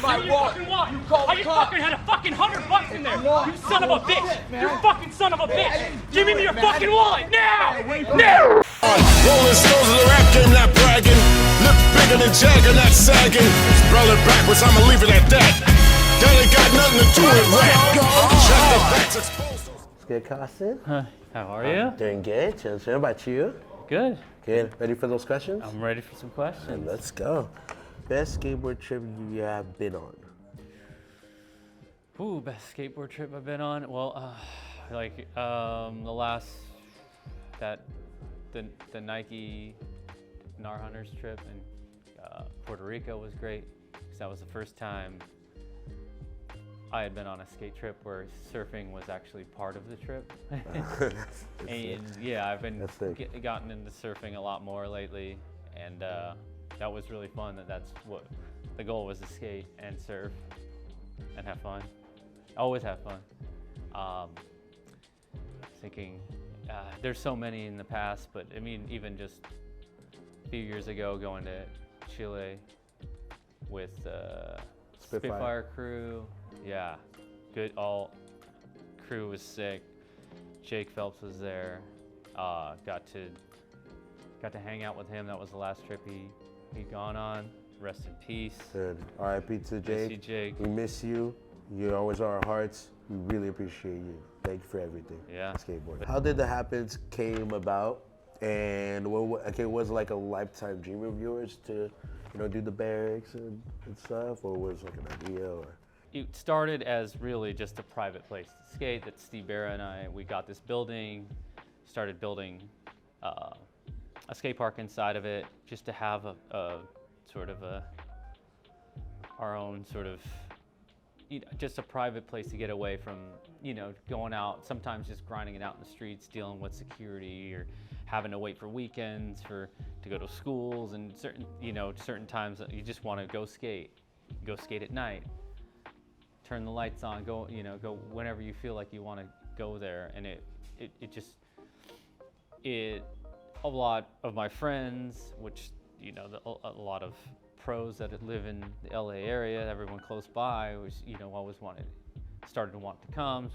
my wallet. You called I just fucking had a fucking $100 in there. You son of a bitch. You fucking son of a bitch. Give me your fucking wallet now. Now. Rolling stones of the rap game, not bragging. Lips bigger than Jagger, not sagging. Spell it backwards, I'ma leave it at that. That ain't got nothing to do with rap. Check the facts exposed. What's good, Koston? How are you? Doing good. Chilling. How about you? Good. Good. Ready for those questions? I'm ready for some questions. Let's go. Best skateboard trip you have been on? Ooh, best skateboard trip I've been on. Well, the last the Nike Nar Hunters trip in Puerto Rico was great because that was the first time I had been on a skate trip where surfing was actually part of the trip. And yeah, I've been gotten into surfing a lot more lately, and that was really fun. That's what the goal was, to skate and surf and have fun. Always have fun. Thinking, there's so many in the past, but I mean, even just a few years ago, going to Chile with Spitfire crew. Yeah, good. All crew was sick. Jake Phelps was there. Got to hang out with him. That was the last trip he'd gone on. Rest in peace. Good. R.I.P. to Jake. Miss you, Jake. We miss you. You always are our hearts. We really appreciate you. Thank you for everything. Yeah. Skateboard. How did the Happens came about? And what was like a lifetime dream of yours to, do the Berrics and stuff, or was it like an idea? Or? It started as really just a private place to skate. That Steve Barra and we got this building, started building a skate park inside of it, just to have our own sort of, just a private place to get away from, going out, sometimes just grinding it out in the streets, dealing with security, or having to wait for weekends to go to schools, and certain times that you just want to go skate at night, turn the lights on, go whenever you feel like you want to go there. And a lot of my friends, which, a lot of pros that live in the LA area, everyone close by was, always started to want to come,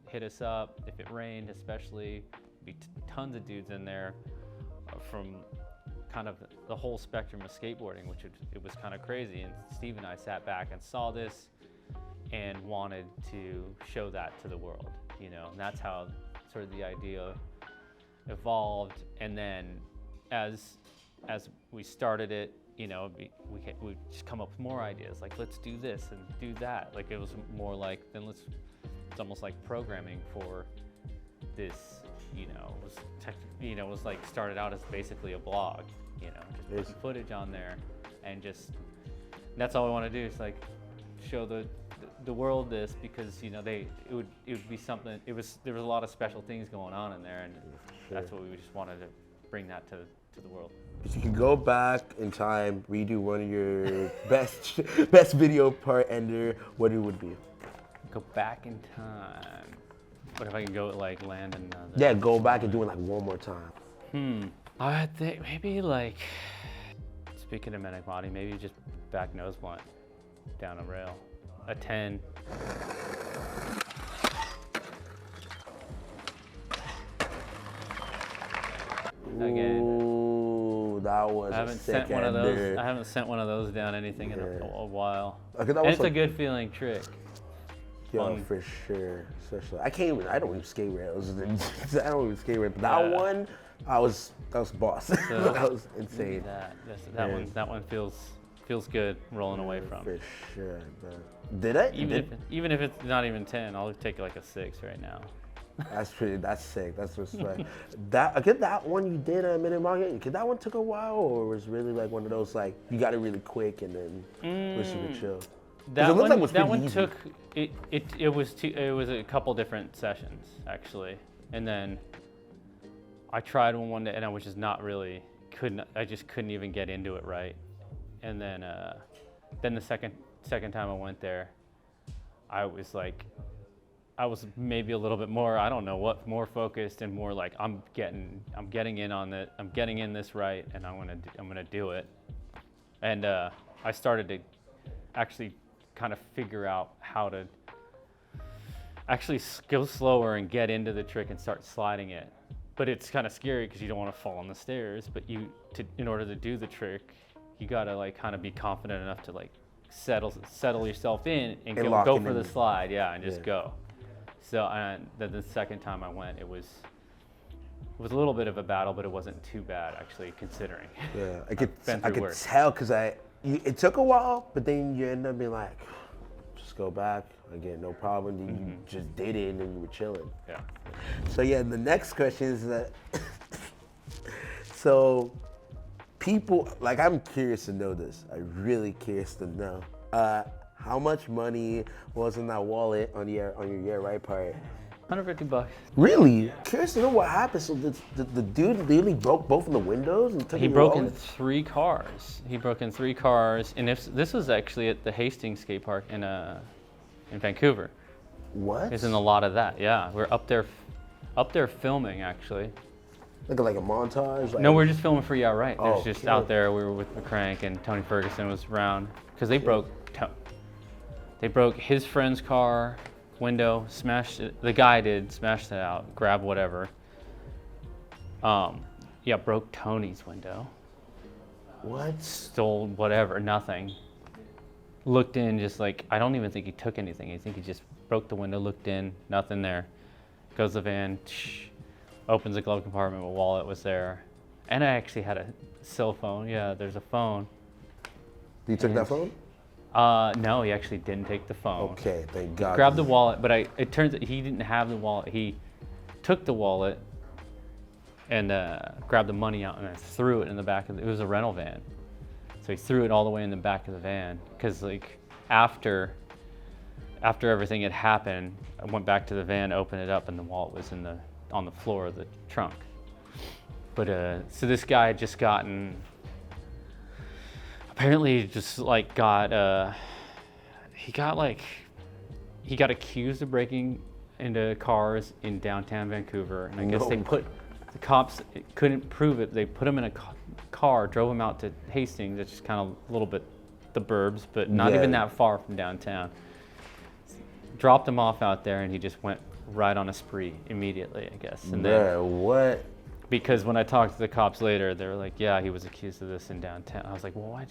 hit us up. If it rained, especially, be tons of dudes in there from kind of the whole spectrum of skateboarding, which it was kind of crazy. And Steve and I sat back and saw this and wanted to show that to the world, and that's how sort of the idea evolved. And then as we started it, we just come up with more ideas, like let's do this and do that. Like it was more like, it's almost like programming for this, it was like started out as basically a blog, just putting footage on there, and that's all we want to do, is like show the world this, because it would be something. There was a lot of special things going on in there, and that's what we just wanted to bring that to the world. If you could go back in time, redo one of your best video part ender, what it would be? Go back in time. What if I can go like land in another? Yeah, go back and do it like one more time. I think maybe like, speaking of Mehrathon, maybe just back nose blunt down a rail. A 10. Again. Ooh, that was a sick ender. I haven't sent one of those down anything in a while. Okay, and it's a good feeling trick. Yo, Fun. for sure. I don't even skate rails. I don't even skate rails. But that one, that was boss. So, that was insane. That one feels good rolling away from. For sure. Did it? Even if it's not even 10, I'll take like a 6 right now. That's sick. That's respect. That one you did at Minute Market, that one took a while, or was really like one of those like you got it really quick and then was super chill? That one took it was a couple different sessions actually, and then I tried one day and I was just not really I just couldn't even get into it right, and then the second time I went there, I was maybe a little bit more, I don't know what, more focused and more like I'm getting in on it. I'm getting in this right, and I'm gonna do it. And I started to actually kind of figure out how to actually go slower and get into the trick and start sliding it. But it's kind of scary because you don't want to fall on the stairs. But in order to do the trick, you gotta like kind of be confident enough to like settle yourself in and go for the slide, and just go. So the second time I went, it was a little bit of a battle, but it wasn't too bad actually, considering. Yeah, I could tell because it took a while, but then you end up being like, just go back again, no problem. Then you just did it and then you were chilling. Yeah. So the next question is that. So, people like I'm curious to know this. I'm really curious to know. How much money was in that wallet on your right part? $150. Really? Curious to know what happened. So the dude literally broke both of the windows and took He your broke wallet? in 3 cars. He broke in 3 cars, and this was actually at the Hastings skate park in Vancouver. What? It's in a lot of that. Yeah, we're up there filming actually. Like a montage? No, we're just filming for Yeah Right. It was Oh, just okay. out there. We were with McCrank and Tony Ferguson was around because they broke his friend's car window, smashed it. The guy smashed it out, grabbed whatever. Broke Tony's window. What? Stole whatever, nothing. Looked in, just like, I don't even think he took anything. I think he just broke the window, looked in, nothing there. Goes the van, opens the glove compartment, my wallet was there. And I actually had a cell phone. Yeah, there's a phone. You took that phone? No, he actually didn't take the phone. Okay, thank God. Grabbed the wallet, but it turns out he didn't have the wallet. He took the wallet and grabbed the money out and then threw it in the back of it was a rental van. So he threw it all the way in the back of the van because like after everything had happened, I went back to the van, opened it up, and the wallet was on the floor of the trunk. But so this guy had just gotten. Apparently, just like he got accused of breaking into cars in downtown Vancouver, and I guess the cops couldn't prove it. They put him in a car, drove him out to Hastings, that's just kind of a little bit the burbs, but not even that far from downtown. Dropped him off out there, and he just went right on a spree immediately, I guess. And then, what? Because when I talked to the cops later, they were like, yeah, he was accused of this in downtown. I was like, well,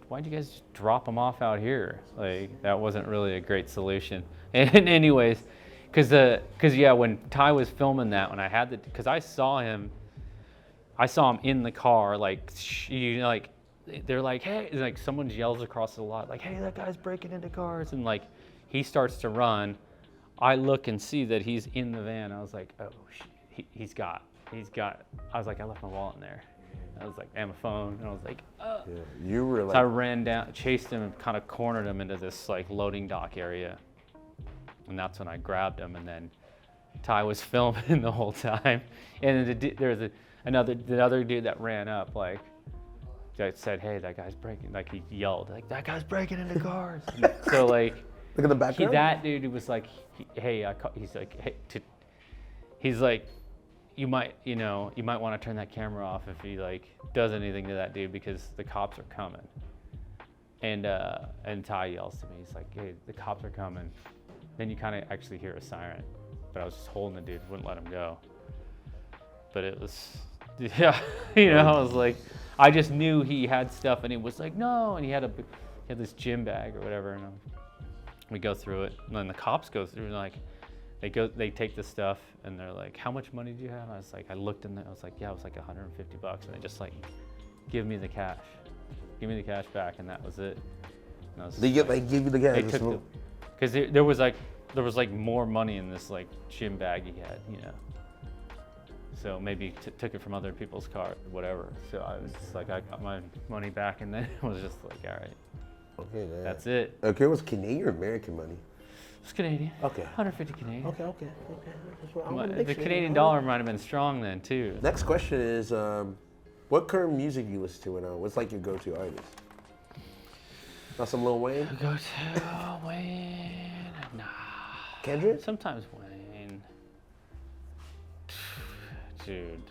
why'd you guys just drop him off out here? Like, that wasn't really a great solution. And anyways, because when Ty was filming that, when I had because I saw him in the car, like, they're like, hey, like someone yells across the lot, like, hey, that guy's breaking into cars. And like, he starts to run. I look and see that he's in the van. I was like, oh, he's got, I was like, I left my wallet in there. I was like, and my phone. And I was like, Yeah, you were like. So I ran down, chased him, and kind of cornered him into this like loading dock area. And that's when I grabbed him. And then Ty was filming the whole time. And then there was the other dude that ran up, like, that said, hey, that guy's breaking, like he yelled, like, that guy's breaking into cars. So like, Look at the background. that dude was like, he's like, hey, he's like, you might want to turn that camera off if he like does anything to that dude because the cops are coming. And Ty yells to me, he's like, hey, the cops are coming. Then you kind of actually hear a siren, but I was just holding the dude, wouldn't let him go. But it was, yeah, I was like, I just knew he had stuff, and he was like, no, and he had this gym bag or whatever, and we go through it, and then the cops go through, and like, they take the stuff, and they're like, how much money do you have? And I was like, I looked in there, I was like, yeah, it was like $150, and they just like, give me the cash back, and that was it. And I was They give you the they gas. took because there was like more money in this like gym bag he had, So maybe took it from other people's car, whatever. So I was just like, I got my money back, and then it was just like, all right, Okay, man. that's it. Okay, it was Canadian or American money? It's Canadian. Okay. 150 Canadian. Okay. That's what I wanna make The sure. Canadian dollar might have been strong then too. Next question is, what current music you listen to now? What's like your go-to artist? Not some Lil Wayne? Go to Wayne. Nah. Kendrick? Sometimes Wayne. Dude.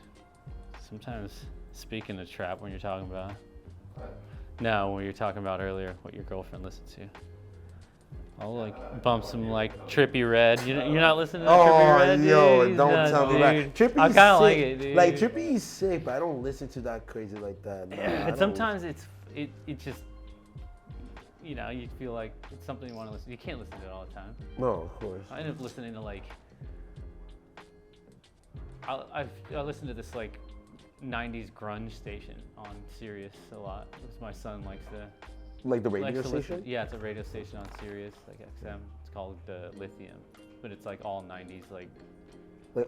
Sometimes speaking of trap when you're talking about. No, when you're talking about earlier what your girlfriend listens to. I'll like bump some like Trippy Red. You're not listening to Trippy Red, dude? yo, He's don't nuts, tell me dude. that. Trippy's I kind sick. of like it, dude. Like Trippy's sick, but I don't listen to that crazy like that. No, I And don't sometimes it just, you feel like it's something you want to listen. You can't listen to it all the time. No, of course. I end up listening to like, I listen to this like 90s grunge station on Sirius a lot, because my son likes to. Like the likes radio to station? Yeah, it's a radio station on Sirius, like XM. It's called Lithium, but it's like all 90s, like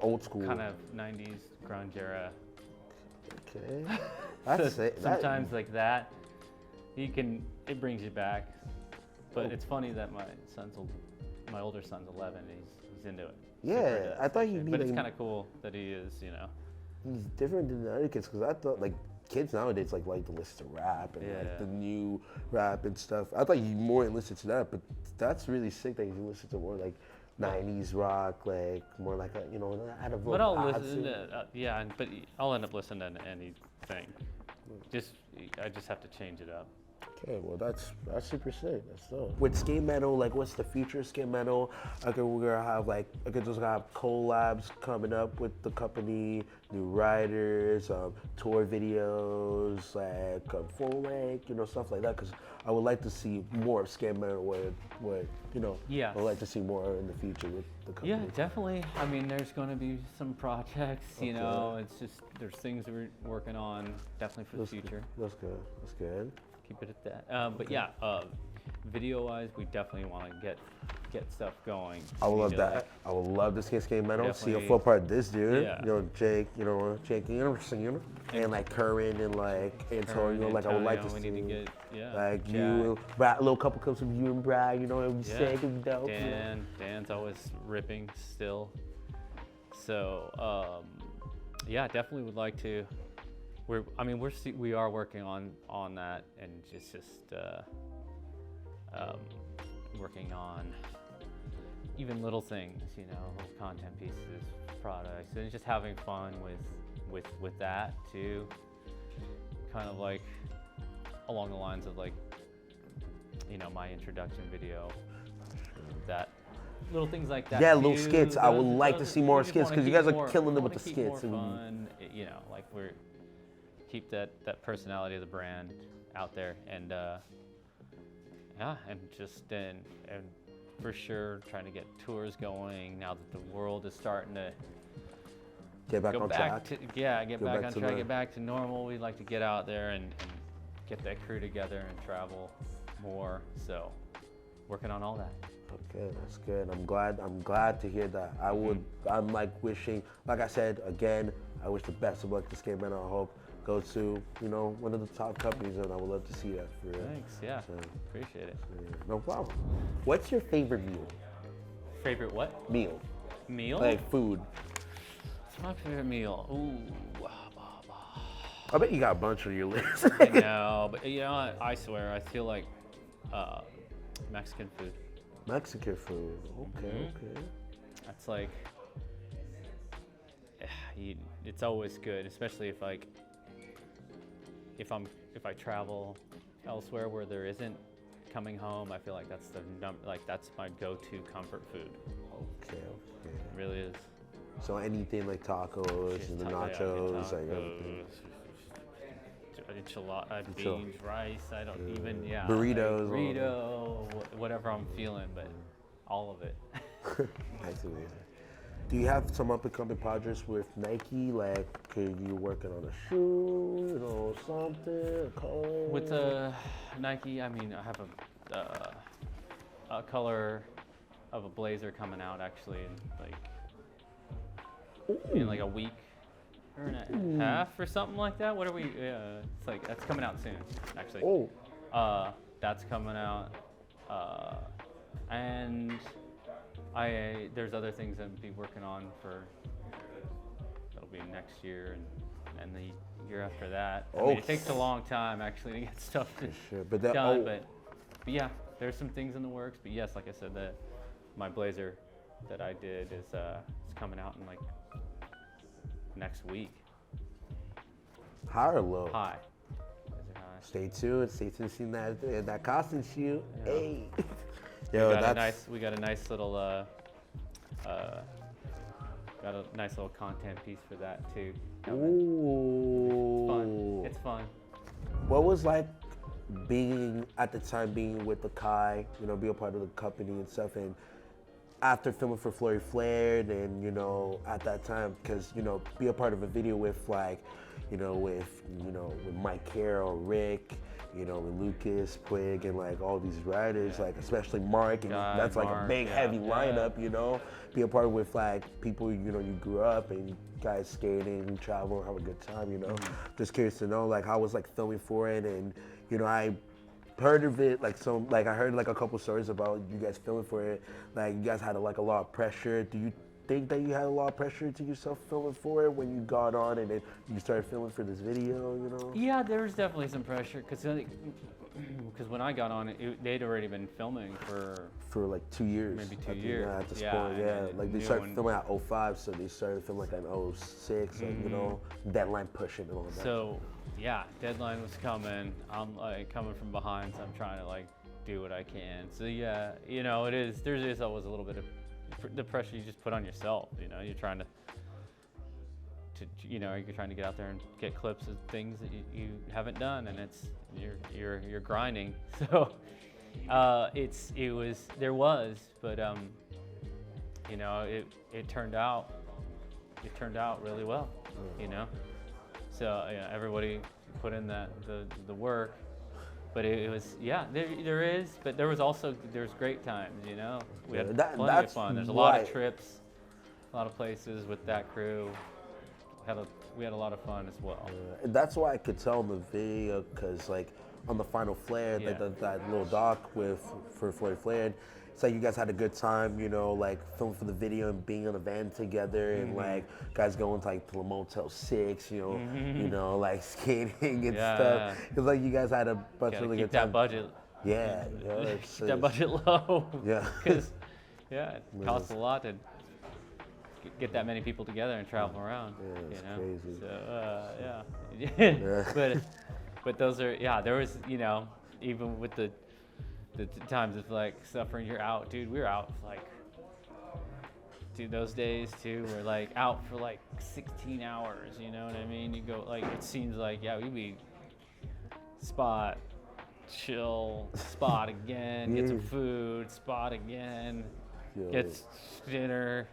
old school. kind of 90s grunge era. Okay. So That's it. sometimes like that, it brings you back. But it's funny that my older son's 11. He's into it. Yeah, Super into that I thought stuff, he'd be but it's like- kind of cool that he is, He's different than the other kids, because I thought like kids nowadays like to listen to rap and like Yeah. the new rap and stuff. I thought you more listen to that, but that's really sick that you listen to more like 90s rock, like more like a, out of But I'll listen to, but I'll end up listening to anything. I just have to change it up. Okay, well that's super sick. That's dope. With skate metal, like what's the future of skate metal? We're gonna have just have collabs coming up with the company, new riders, tour videos, like full length, stuff like that. Because I would like to see more of skate metal. Yes. I would like to see more in the future with the company. Yeah, definitely. I mean, there's going to be some projects, it's just, there's things we're working on, definitely for the future. That's good. That's good. Keep it at that. But yeah, video-wise, we definitely want to get stuff going. I would We love need to, that. I would love to see skate metal. See a Definitely. full part of this dude. Yeah. Jake, and like Curran and like Antonio. Like I would like to we see. need to get, Like Jack, you, Brad, a little couple clips of you and Brad. It would be sick. It would be dope. Dan's always ripping still. So yeah, definitely would like to. We are working on that, and just working on even little things, little content pieces, products, and just having fun with that too. Kind of like along the lines of like, my introduction video, that little things like that. Yeah, little too. skits. I would like to see more We just skits, wanna 'cause you keep guys are more- killing it wanna with the keep skits. More It would be- fun, like we're keep that personality of the brand out there, and and for sure trying to get tours going now that the world is starting to Get back go on back track. to get back on to track, the- get back to normal. We'd like to get out there and get that crew together and travel more. So working on all that. Okay, that's good. I'm glad to hear that. I'm like wishing, like I said again, I wish the best of luck to skate metal. I hope goes to one of the top companies, and I would love to see that for real. Thanks. Yeah. So, Appreciate it. yeah, no problem. What's your favorite meal? Favorite what? Meal, Meal? like food. What's my favorite meal? Ooh. I bet you got a bunch on your list. I know, but I swear, I feel like Mexican food. Mexican food. Okay, okay. That's like, it's always good, especially if I travel elsewhere where there isn't. Coming home, I feel like that's that's my go-to comfort food. Okay, okay. It really is. So anything like tacos and the nachos, like everything. Enchilada, beans, rice. I don't even Burritos, burrito, whatever I'm feeling, but all of it. That's amazing. Do you have some up and coming projects with Nike? Like, could you working on a shoe, something, a color? With Nike, I mean, I have a color of a blazer coming out actually in like a week or a half or something like that. What are we? It's like that's coming out soon, actually. Oh. That's coming out, and there's other things I'll be working on that'll be next year and the year after that. I mean, it takes a long time actually to get stuff done, but yeah, there's some things in the works. But yes, like I said, my blazer that I did is coming out in like next week. High or low? High. Stay tuned to see that Koston shoot. Yeah. Hey. Yo, we got a nice little content piece for that too. Ooh. It's fun. What was like being at the time being with Lakai, you know, be a part of the company and stuff, and after filming for Flurry Flared, and you know, at that time, because you know, be a part of a video with like, with Mike Carroll, Rick, you know, with Lucas, Puig, and like all these riders, like especially Mark, and that's like a big heavy lineup, you know. Be a part with like people, you know, you grew up and guys skating, travel, have a good time, you know. Just curious to know like how was like filming for it, and you know, I heard of it I heard like a couple stories about you guys filming for it. Like you guys had like a lot of pressure. Do you think that you had a lot of pressure to yourself filming for it when you got on and then you started filming for this video, you know? Yeah, there was definitely some pressure because when I got on they'd already been filming for like 2 years. Maybe 2 years. Yeah, at this point, yeah. Like they started filming at 05, so they started filming like at 06, and you know, deadline pushing and all that. So yeah, deadline was coming. I'm like coming from behind, so I'm trying to like do what I can. So yeah, you know, there's always a little bit of the pressure you just put on yourself. You know, you're trying to you're trying to get out there and get clips of things that you haven't done, and you're grinding. So but you know, it turned out really well, you know. So yeah, everybody put in the work, but it was but there's great times, you know. We had plenty of fun. There's a lot of trips, a lot of places with that crew. We had a lot of fun as well. And that's why I could tell in the video, because like on the final flare, that little doc for Flurry Flared, it's like you guys had a good time, you know, like filming for the video and being on a van together, and like guys going to like the Motel 6, you know, like skating and stuff. Because like you guys had a bunch of really good time. Keep that budget. Yeah, keep that budget low. Yeah. Because it costs a lot to get that many people together and travel around. Yeah, it's crazy. So but those are there was, you know, even with the times of like suffering, you're out, dude. We were out like, dude, those days too. We're like out for like 16 hours. You know what I mean? You go like, it seems like we'd be spot, chill, spot again, get some food, spot again, get dinner,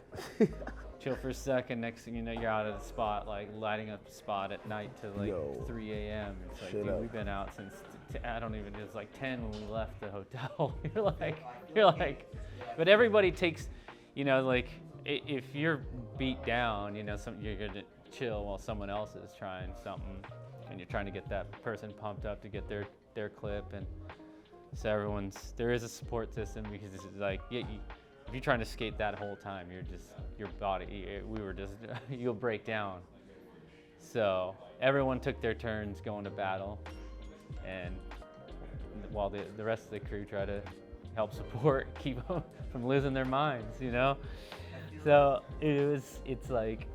chill for a second. Next thing you know, you're out of the spot, like lighting up the spot at night to like 3 a.m. It's like, dude, we've been out since it was like 10 when we left the hotel. You're like, but everybody takes, you know, like if you're beat down, you know, you're gonna chill while someone else is trying something, and you're trying to get that person pumped up to get their clip, and so there is a support system, because it's like, if you're trying to skate that whole time, your body, you'll break down. So everyone took their turns going to battle, and while the rest of the crew try to help support, keep them from losing their minds, you know. So it's like,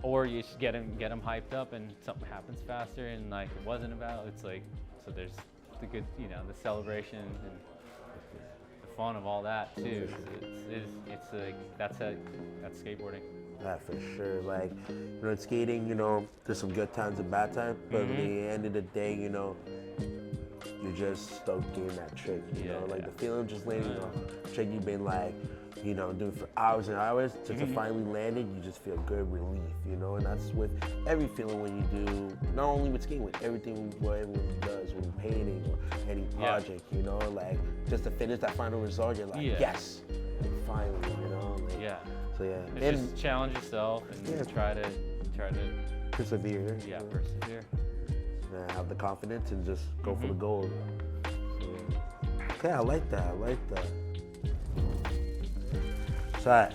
or you should get them hyped up, and something happens faster, and like it wasn't about. It's like, so there's the good, you know, the celebration and the fun of all that too. It's like that's skateboarding. Yeah, for sure. Like, you know, in skating, you know, there's some good times and bad times, but at the end of the day, you know, you're just stoked getting that trick, you know? Like, the feeling of just landing on a trick you've been, like, you know, doing for hours and hours, to finally land it, you just feel good relief, you know? And that's with every feeling when you do, not only with skating, with everything what everyone does, when you're painting or any project, you know? Like, just to finish that final result, you're like, yes, finally, you know? Like, so it's just challenge yourself and try to persevere. Yeah, persevere. Have the confidence and just go for the goal. Okay, I like that. So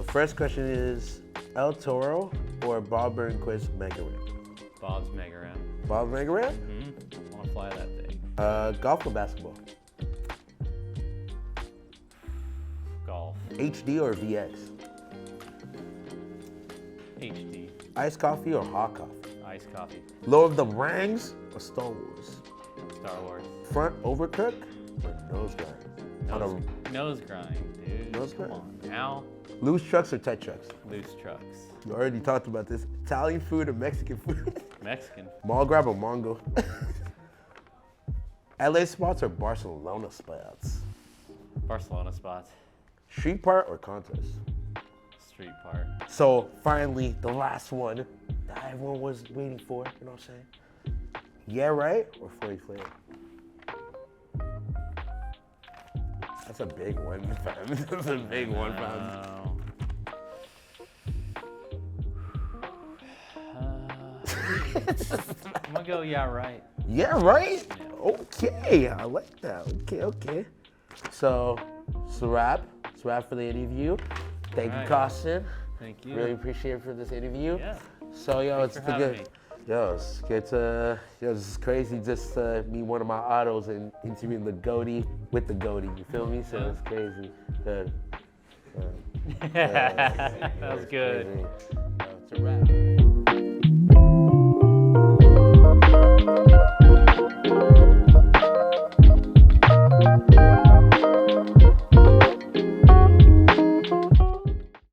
first question is El Toro or Bob Burnquist Mega Ram? Bob's Mega Ram. Bob's Mega Ram? I want to fly that thing. Golf or basketball? Golf. HD or VX? HD. Iced coffee or hot coffee? Iced coffee. Lord of the Rings or Star Wars? Star Wars. Front overcook or nose guard? Nose grind, dude. Nose Come grind? on now. Loose trucks or tight trucks? Loose trucks. You already talked about this. Italian food or Mexican food? Mexican. Mall grab or Mongo? LA spots or Barcelona spots? Barcelona spots. Street part or contest? Street part. So finally, the last one that everyone was waiting for, you know what I'm saying? Yeah, right? Or Flay Flay? That's a big one, fam. That's a big one, fam. I'm gonna go, yeah, right. Yeah, right? Yeah. Okay, I like that. Okay. So, it's a wrap. It's a wrap for the interview. Thank you, Koston. Thank you. Really appreciate it for this interview. Yeah. So, yo, Thanks it's for the having good. me. Yo, it's good to, yo, this is crazy just to meet one of my idols and interviewing the goatee with the goatee. You feel me? So it's crazy. Good. That was good. Crazy. It's a wrap.